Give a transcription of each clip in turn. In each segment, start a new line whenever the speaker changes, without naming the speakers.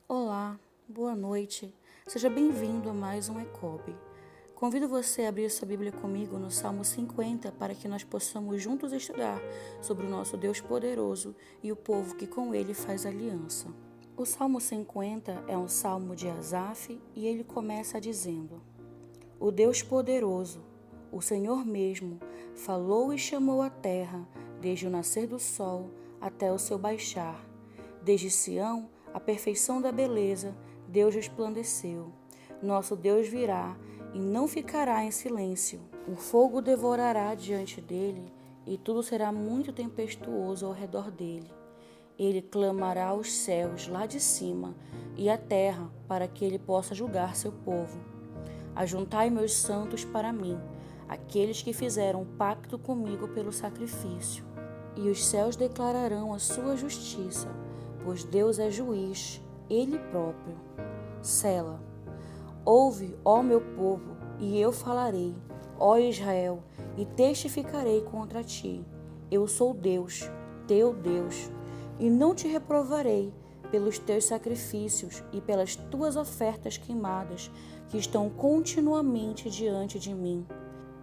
Olá, boa noite. Seja bem-vindo a mais um ECOB. Convido você a abrir sua Bíblia comigo no Salmo 50 para que nós possamos juntos estudar sobre o nosso Deus poderoso e o povo que com ele faz aliança. O Salmo 50 é um salmo de Asaf e ele começa dizendo: O Deus poderoso, o Senhor mesmo, falou e chamou a terra, desde o nascer do sol até o seu baixar. Desde Sião, a perfeição da beleza, Deus resplandeceu. Nosso Deus virá e não ficará em silêncio. O fogo devorará diante dele e tudo será muito tempestuoso ao redor dele. Ele clamará aos céus lá de cima e à terra para que ele possa julgar seu povo. Ajuntai meus santos para mim, aqueles que fizeram pacto comigo pelo sacrifício. E os céus declararão a sua justiça, pois Deus é juiz, Ele próprio. Sela. Ouve, ó meu povo, e eu falarei, ó Israel, e testificarei contra ti. Eu sou Deus, teu Deus, e não te reprovarei pelos teus sacrifícios e pelas tuas ofertas queimadas, que estão continuamente diante de mim.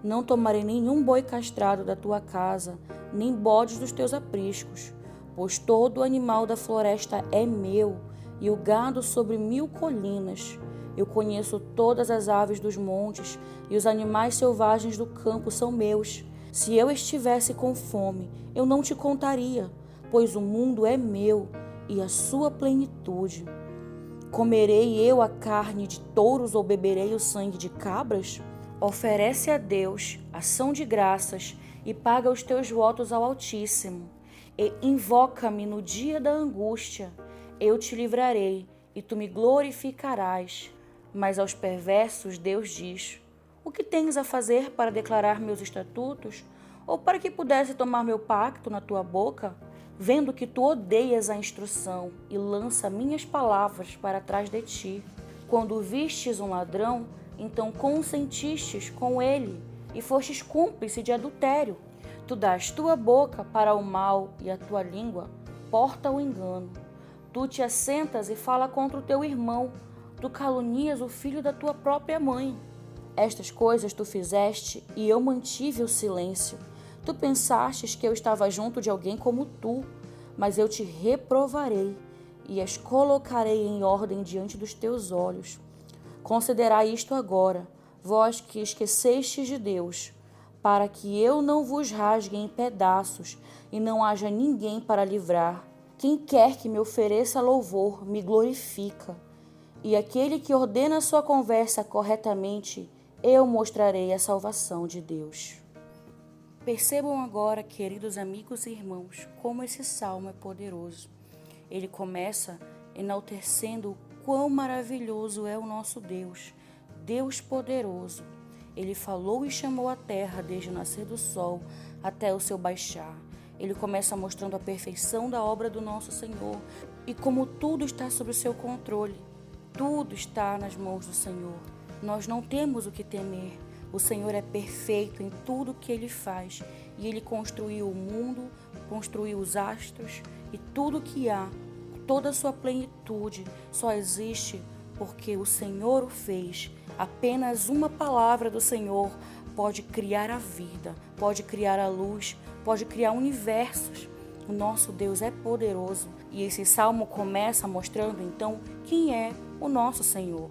Não tomarei nenhum boi castrado da tua casa, nem bodes dos teus apriscos, pois todo animal da floresta é meu, e o gado sobre 1000 colinas. Eu conheço todas as aves dos montes, e os animais selvagens do campo são meus. Se eu estivesse com fome, eu não te contaria, pois o mundo é meu, e a sua plenitude. Comerei eu a carne de touros ou beberei o sangue de cabras? Oferece a Deus ação de graças e paga os teus votos ao Altíssimo. E invoca-me no dia da angústia, eu te livrarei e tu me glorificarás. Mas aos perversos Deus diz: O que tens a fazer para declarar meus estatutos? Ou para que pudesse tomar meu pacto na tua boca? Vendo que tu odeias a instrução e lança minhas palavras para trás de ti. Quando vistes um ladrão, então consentistes com ele e fostes cúmplice de adultério. Tu dás tua boca para o mal e a tua língua porta o engano. Tu te assentas e fala contra o teu irmão. Tu calunias o filho da tua própria mãe. Estas coisas tu fizeste e eu mantive o silêncio. Tu pensastes que eu estava junto de alguém como tu, mas eu te reprovarei e as colocarei em ordem diante dos teus olhos. Considerai isto agora, vós que esquecestes de Deus, para que eu não vos rasgue em pedaços e não haja ninguém para livrar. Quem quer que me ofereça louvor, me glorifica. E aquele que ordena a sua conversa corretamente, eu mostrarei a salvação de Deus. Percebam agora, queridos amigos e irmãos, como esse salmo é poderoso. Ele começa enaltecendo o quão maravilhoso é o nosso Deus, Deus poderoso. Ele falou e chamou a terra desde o nascer do sol até o seu baixar. Ele começa mostrando a perfeição da obra do nosso Senhor e como tudo está sob o seu controle. Tudo está nas mãos do Senhor. Nós não temos o que temer. O Senhor é perfeito em tudo o que Ele faz. E Ele construiu o mundo, construiu os astros e tudo o que há. Toda a sua plenitude só existe porque o Senhor o fez. Apenas uma palavra do Senhor pode criar a vida, pode criar a luz, pode criar universos. O nosso Deus é poderoso e esse salmo começa mostrando então quem é o nosso Senhor.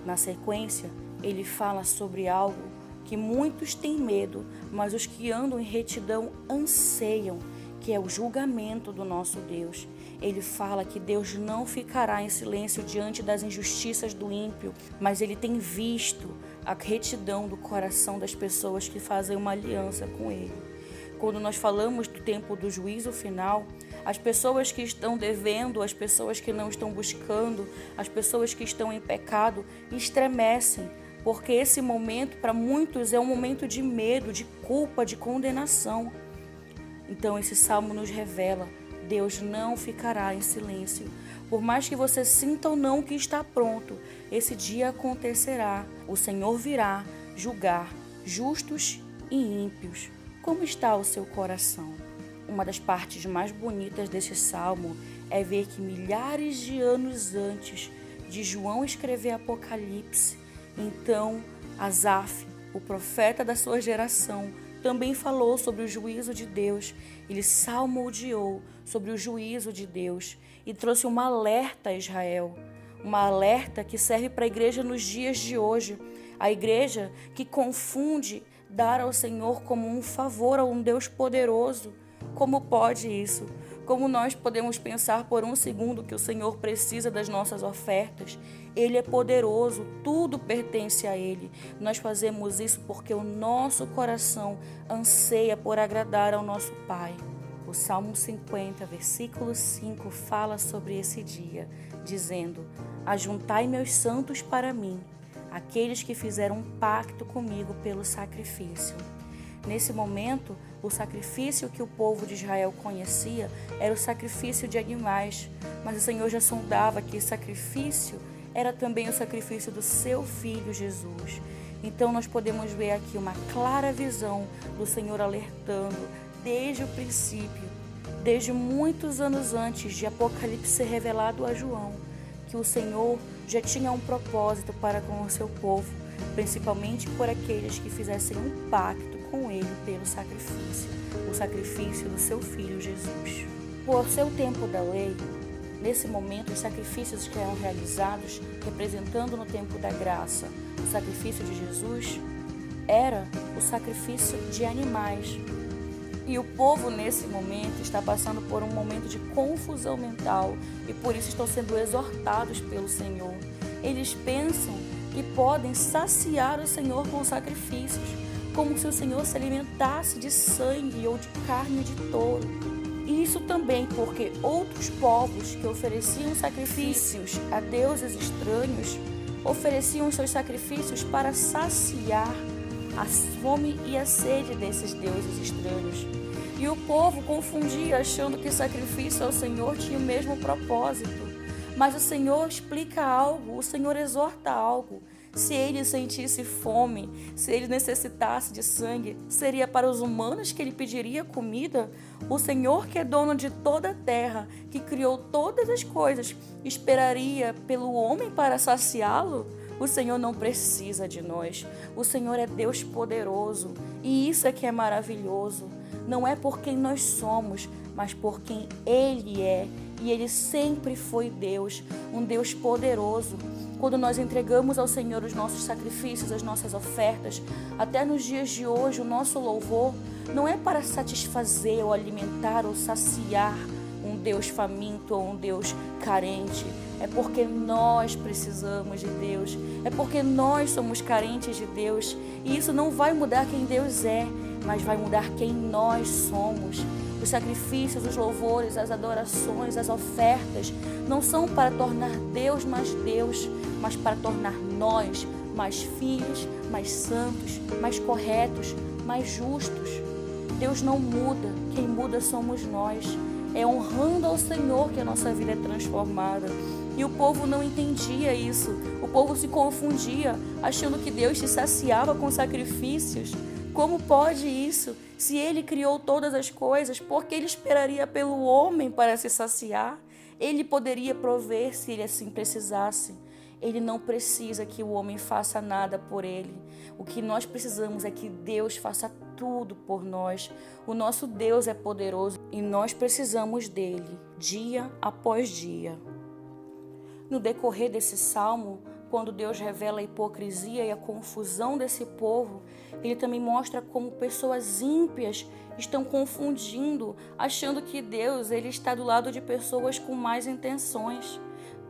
Na sequência, ele fala sobre algo que muitos têm medo, mas os que andam em retidão anseiam, que é o julgamento do nosso Deus. Ele fala que Deus não ficará em silêncio diante das injustiças do ímpio, mas ele tem visto a retidão do coração das pessoas que fazem uma aliança com ele. Quando nós falamos do tempo do juízo final, as pessoas que estão devendo, as pessoas que não estão buscando, as pessoas que estão em pecado, estremecem, porque esse momento para muitos é um momento de medo, de culpa, de condenação. Então esse salmo nos revela: Deus não ficará em silêncio. Por mais que você sinta ou não que está pronto, esse dia acontecerá. O Senhor virá julgar justos e ímpios. Como está o seu coração? Uma das partes mais bonitas desse salmo é ver que milhares de anos antes de João escrever Apocalipse, então Asaf, o profeta da sua geração, também falou sobre o juízo de Deus. Ele salmodiou sobre o juízo de Deus e trouxe um alerta a Israel. Uma alerta que serve para a igreja nos dias de hoje. A igreja que confunde dar ao Senhor como um favor a um Deus poderoso. Como pode isso? Como nós podemos pensar por um segundo que o Senhor precisa das nossas ofertas? Ele é poderoso, tudo pertence a Ele. Nós fazemos isso porque o nosso coração anseia por agradar ao nosso Pai. O Salmo 50, versículo 5, fala sobre esse dia, dizendo: Ajuntai meus santos para mim, aqueles que fizeram um pacto comigo pelo sacrifício. Nesse momento, o sacrifício que o povo de Israel conhecia era o sacrifício de animais, mas o Senhor já sondava que esse sacrifício era também o sacrifício do seu Filho Jesus. Então nós podemos ver aqui uma clara visão do Senhor alertando desde o princípio, desde muitos anos antes de Apocalipse ser revelado a João, que o Senhor já tinha um propósito para com o seu povo, principalmente por aqueles que fizessem um pacto com ele pelo sacrifício, o sacrifício do seu Filho Jesus. Por seu tempo da lei, nesse momento os sacrifícios que eram realizados, representando no tempo da graça o sacrifício de Jesus, era o sacrifício de animais. E o povo nesse momento está passando por um momento de confusão mental e por isso estão sendo exortados pelo Senhor. Eles pensam que podem saciar o Senhor com sacrifícios, como se o Senhor se alimentasse de sangue ou de carne de touro. E isso também porque outros povos que ofereciam sacrifícios a deuses estranhos ofereciam seus sacrifícios para saciar a fome e a sede desses deuses estranhos. E o povo confundia, achando que sacrifício ao Senhor tinha o mesmo propósito. Mas o Senhor explica algo, o Senhor exorta algo. Se ele sentisse fome, se ele necessitasse de sangue, seria para os humanos que ele pediria comida? O Senhor, que é dono de toda a terra, que criou todas as coisas, esperaria pelo homem para saciá-lo? O Senhor não precisa de nós. O Senhor é Deus poderoso. E isso é que é maravilhoso. Não é por quem nós somos, mas por quem Ele é. E Ele sempre foi Deus, um Deus poderoso. Quando nós entregamos ao Senhor os nossos sacrifícios, as nossas ofertas, até nos dias de hoje, o nosso louvor não é para satisfazer ou alimentar ou saciar um Deus faminto ou um Deus carente. É porque nós precisamos de Deus, é porque nós somos carentes de Deus. E isso não vai mudar quem Deus é, mas vai mudar quem nós somos. Os sacrifícios, os louvores, as adorações, as ofertas não são para tornar Deus mais Deus, mas para tornar nós mais filhos, mais santos, mais corretos, mais justos. Deus não muda, quem muda somos nós. É honrando ao Senhor que a nossa vida é transformada. E o povo não entendia isso. O povo se confundia, achando que Deus se saciava com sacrifícios. Como pode isso? Se Ele criou todas as coisas, por que Ele esperaria pelo homem para se saciar? Ele poderia prover se Ele assim precisasse. Ele não precisa que o homem faça nada por Ele. O que nós precisamos é que Deus faça tudo por nós. O nosso Deus é poderoso e nós precisamos dEle, dia após dia. No decorrer desse salmo, quando Deus revela a hipocrisia e a confusão desse povo, Ele também mostra como pessoas ímpias estão confundindo, achando que Deus ele está do lado de pessoas com más intenções,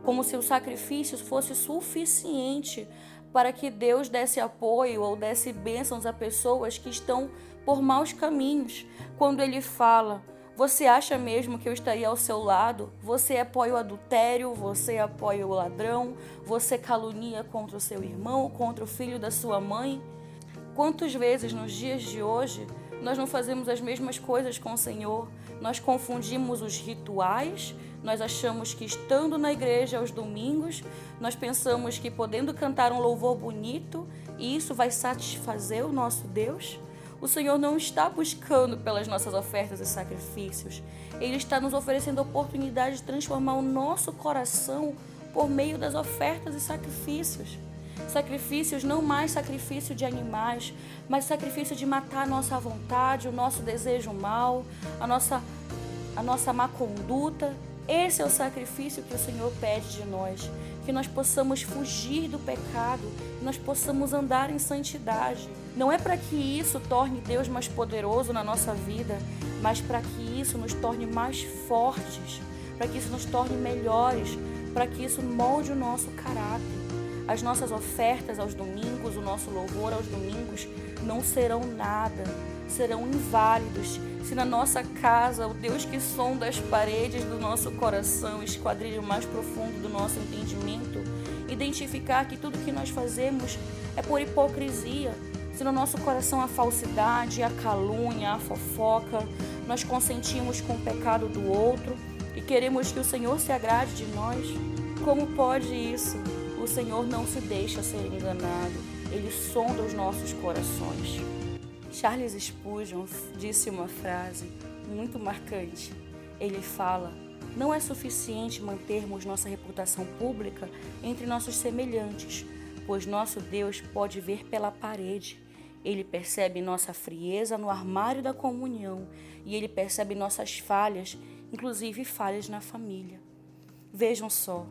como se o sacrifício fosse suficiente para que Deus desse apoio ou desse bênçãos a pessoas que estão por maus caminhos. Quando Ele fala: você acha mesmo que eu estaria ao seu lado? Você apoia o adultério, você apoia o ladrão, você calunia contra o seu irmão, contra o filho da sua mãe? Quantas vezes nos dias de hoje nós não fazemos as mesmas coisas com o Senhor? Nós confundimos os rituais, nós achamos que estando na igreja aos domingos, nós pensamos que podendo cantar um louvor bonito, isso vai satisfazer o nosso Deus? O Senhor não está buscando pelas nossas ofertas e sacrifícios. Ele está nos oferecendo a oportunidade de transformar o nosso coração por meio das ofertas e sacrifícios. Sacrifícios, não mais sacrifício de animais, mas sacrifício de matar a nossa vontade, o nosso desejo mal, a nossa má conduta. Esse é o sacrifício que o Senhor pede de nós, que nós possamos fugir do pecado, que nós possamos andar em santidade. Não é para que isso torne Deus mais poderoso na nossa vida, mas para que isso nos torne mais fortes, para que isso nos torne melhores, para que isso molde o nosso caráter. As nossas ofertas aos domingos, o nosso louvor aos domingos não serão nada, serão inválidos se na nossa casa o Deus que sonda as paredes do nosso coração, esquadrilha o mais profundo do nosso entendimento, identificar que tudo que nós fazemos é por hipocrisia. Se no nosso coração há falsidade, há calúnia, há fofoca, nós consentimos com o pecado do outro e queremos que o Senhor se agrade de nós, como pode isso? O Senhor não se deixa ser enganado, Ele sonda os nossos corações. Charles Spurgeon disse uma frase muito marcante. Ele fala: não é suficiente mantermos nossa reputação pública entre nossos semelhantes, pois nosso Deus pode ver pela parede. Ele percebe nossa frieza no armário da comunhão e Ele percebe nossas falhas, inclusive falhas na família. Vejam só,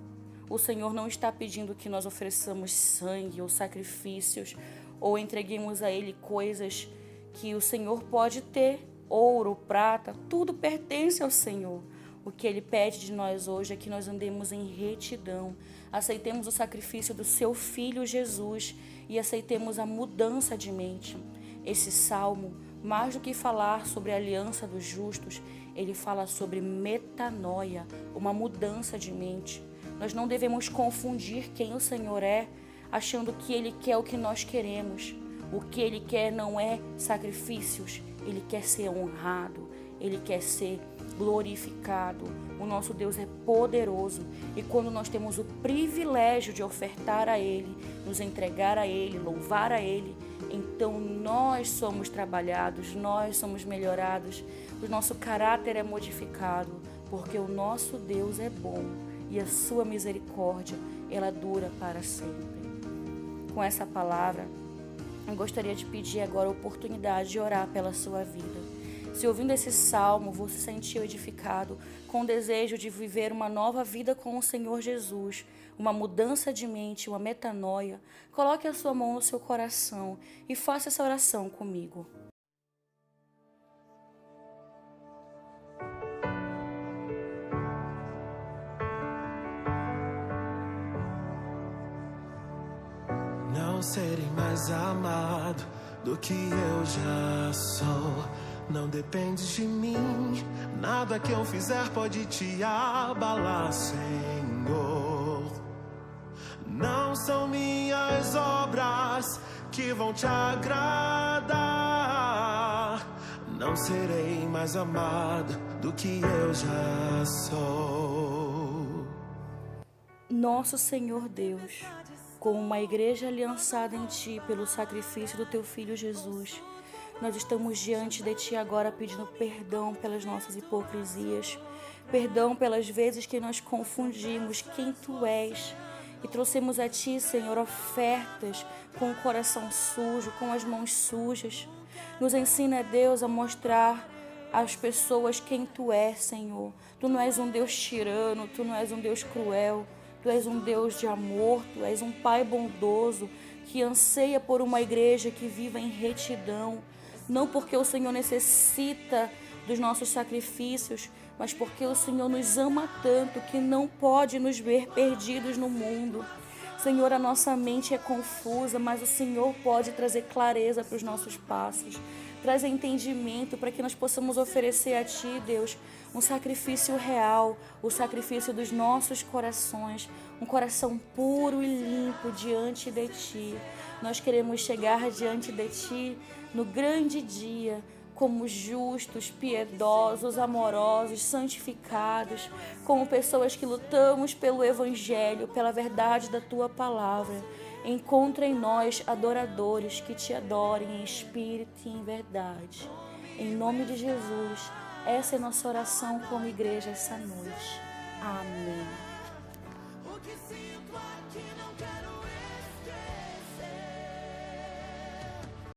o Senhor não está pedindo que nós ofereçamos sangue ou sacrifícios ou entreguemos a Ele coisas que o Senhor pode ter, ouro, prata, tudo pertence ao Senhor. O que Ele pede de nós hoje é que nós andemos em retidão, aceitemos o sacrifício do Seu Filho Jesus e aceitemos a mudança de mente. Esse salmo, mais do que falar sobre a aliança dos justos, ele fala sobre metanoia, uma mudança de mente. Nós não devemos confundir quem o Senhor é, achando que Ele quer o que nós queremos. O que Ele quer não é sacrifícios, Ele quer ser honrado, Ele quer ser glorificado. O nosso Deus é poderoso e quando nós temos o privilégio de ofertar a Ele, nos entregar a Ele, louvar a Ele, então nós somos trabalhados, nós somos melhorados, o nosso caráter é modificado, porque o nosso Deus é bom e a sua misericórdia, ela dura para sempre. Com essa palavra, eu gostaria de pedir agora a oportunidade de orar pela sua vida. Se ouvindo esse salmo, você se sentiu edificado com o desejo de viver uma nova vida com o Senhor Jesus, uma mudança de mente, uma metanoia, coloque a sua mão no seu coração e faça essa oração comigo.
Não serei mais amado do que eu já sou. Não depende de mim, nada que eu fizer pode te abalar, Senhor. Não são minhas obras que vão te agradar. Não serei mais amado do que eu já sou.
Nosso Senhor Deus, como uma igreja aliançada em Ti pelo sacrifício do Teu Filho Jesus, nós estamos diante de Ti agora pedindo perdão pelas nossas hipocrisias, perdão pelas vezes que nós confundimos quem Tu és e trouxemos a Ti, Senhor, ofertas com o coração sujo, com as mãos sujas. Nos ensina, Deus, a mostrar às pessoas quem Tu és, Senhor. Tu não és um Deus tirano, Tu não és um Deus cruel, Tu és um Deus de amor, Tu és um Pai bondoso que anseia por uma igreja que viva em retidão, não porque o Senhor necessita dos nossos sacrifícios, mas porque o Senhor nos ama tanto que não pode nos ver perdidos no mundo. Senhor, a nossa mente é confusa, mas o Senhor pode trazer clareza para os nossos passos, trazer entendimento para que nós possamos oferecer a Ti, Deus, um sacrifício real, o sacrifício dos nossos corações, um coração puro e limpo diante de Ti. Nós queremos chegar diante de Ti no grande dia, como justos, piedosos, amorosos, santificados, como pessoas que lutamos pelo Evangelho, pela verdade da Tua palavra. Encontra em nós adoradores que te adorem em espírito e em verdade. Em nome de Jesus, essa é nossa oração como igreja essa noite. Amém.